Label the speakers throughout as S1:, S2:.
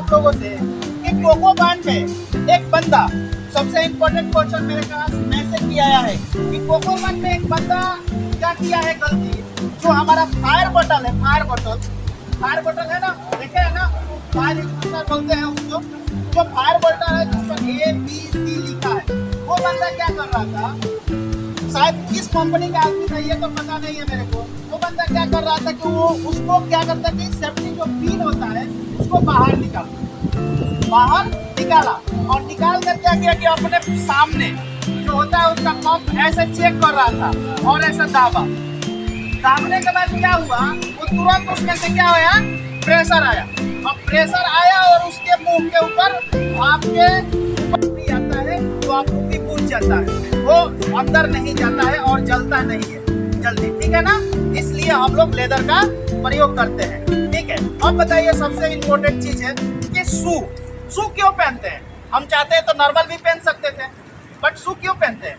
S1: आप लोगों से कि कोको बॉन्ड में एक बंदा, सबसे इम्पोर्टेंट क्वेश्चन मेरे पास मैसेज भी आया है कि कोको बॉन्ड में एक बंदा क्या किया है गलती, जो हमारा फायर बॉटल है, फायर बॉटल है ना, देखे है ना, फायर एक्सटिंग्विशर बोलते हैं उसको, जो फायर बॉटल है जिस पर ABC लिखा है, वो बंदा क्या कर रहा था, शायद किस कंपनी का आदमी था ये तो पता नहीं है मेरे को, वो बंदा क्या कर रहा था कि वो उसको क्या करता था, सेफ्टी जो पिन होता है उसको बाहर निकाला और निकाल कर क्या किया कि अपने सामने जो होता है उसका पंप ऐसे चेक कर रहा था और ऐसा दाबने के बाद क्या हुआ, वो तुरंत उसमें से क्या हुआ, प्रेशर आया, और प्रेशर आया और उसके मुंह के ऊपर आपके भी आता है तो आपको भी बुझ जाता है, वो अंदर नहीं जाता है और जलता नहीं है जल्दी, ठीक है ना। इसलिए हम लोग लेदर का प्रयोग करते हैं, ठीक है। अब बताइए सबसे इम्पोर्टेंट चीज है कि शू क्यों पहनते हैं। हम चाहते हैं तो नॉर्मल भी पहन सकते थे, बट शू क्यों पहनते हैं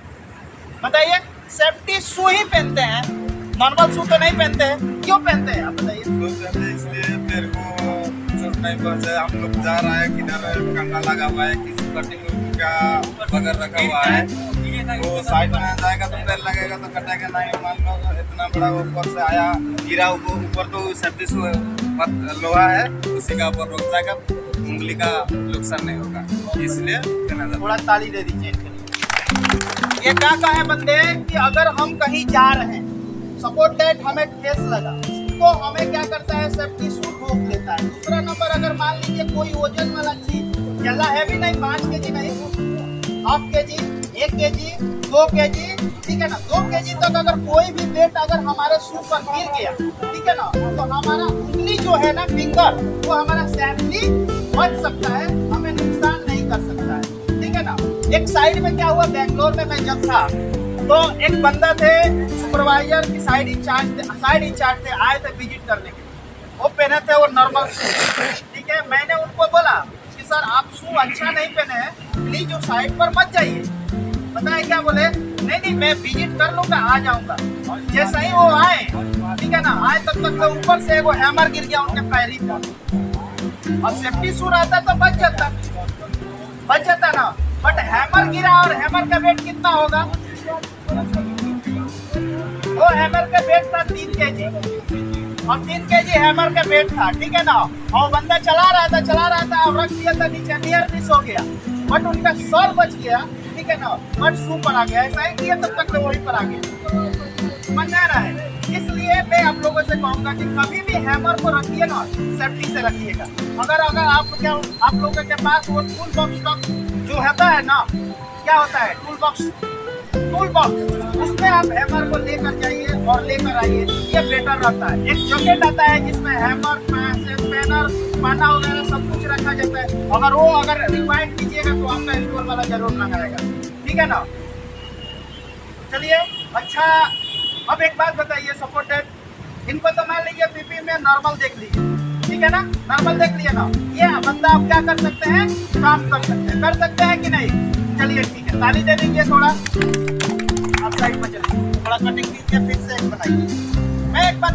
S1: बताइए। सेफ्टी शू ही पहनते हैं, नॉर्मल शू तो नहीं पहनते हैं, क्यों पहनते हैं आप बताइए।
S2: इसलिए पैर को चोट नहीं पहुंचे, हम लोग जा रहा है किधर कंगा लगा हुआ है, किसी कटिंग का बगल रखा हुआ है, वो साइड में जाएगा तो पैर लगेगा तो कटेगा नहीं। मान लो इतना बड़ा ऊपर से आया गिरा, ऊपर तो सेफ्टी शू लोहा है, उसी का ऊपर रुक जाएगा, उंगली का नुकसान नहीं होगा, इसलिए
S1: थोड़ा ताली दे दीजिए इसके लिए। ये क्या है बंदे कि अगर हम कहीं जा रहे हैं, सपोज दैट हमें ठेस लगा तो हमें क्या करता है, सेफ्टी शू रोक लेता है। दूसरा नंबर, अगर मान लीजिए कोई वजन वाला चीज, ज्यादा हैवी नहीं, 5 kg नहीं, 1/2 kg, 1 kg, 2 kg, ठीक है ना, 2 kg तक अगर कोई भी वेट अगर हमारे शू पर गिर गया, ठीक है ना, तो हमारा उंगली जो है ना, फिंगर, वो हमारा सेफ्टी बच सकता है, हमें नुकसान नहीं कर सकता है, ठीक है ना। एक साइड में क्या हुआ, बेंगलोर में मैं जब था तो एक बंदा थे, सुपरवाइजर की साइड इंचार्ज थे, आए थे विजिट करने के लिए, वो पहने थे वो नॉर्मल शू, ठीक है। मैंने उनको बोला कि सर आप शू अच्छा नहीं पहने हैं, प्लीज जो साइड पर मत जाइए। बताए क्या बोले, नहीं मैं विजिट कर लूंगा, आ जाऊंगा। जैसे ही वो आए, ठीक है ना, आए तब तक तो ऊपर से वो हैमर गिर गया उनके पैर ही पर, और सेफ्टी शू रहता तो बच जाता ना, बट हैमर गिरा, और हैमर का वेट कितना होगा, वो हैमर का वेट था 3 kg, और 3 kg हैमर का वेट था, ठीक है ना। और बंदा चला रहा था और रख दिया था नीचे, नियर मिस हो गया, बट उनका सर बच गया, ठीक है ना, बट शू पर आ गया, ऐसा ही किया तब तक तो वहीं पर आ गया, समझ आ रहा है। इसलिए मैं आप लोगों से कहूँगा कि कभी भी हैमर को रखिए ना, सेफ्टी से रखिएगा। अगर आप लोगों के पास वो टूल बॉक्स जो होता है ना, क्या होता है टूल बॉक्स, उसमें आप हैमर को लेकर जाइए और लेकर आइए, ये बेटर रहता है। एक जैकेट आता है जिसमें हैमर, स्पैनर, पाना वगैरह सब कुछ रखा जाता है, अगर रिवाइंड कीजिएगा तो आपका इंटरवल वाला जरूर लगाएगा, ठीक है ना। चलिए अच्छा, अब एक बात बताइए, सपोर्टेड इनको तो मान लीजिए पीपी में नॉर्मल देख लीजिए, ठीक है ना, नॉर्मल देख लिया ना, ये बंदा आप क्या कर सकते हैं, काम कर सकते हैं कि नहीं। चलिए ठीक है, ताली दे दीजिए थोड़ा, आप साइड में चलिए, थोड़ा कटिंग कीजिए, फिर से एक बनाइए। मैं एक बात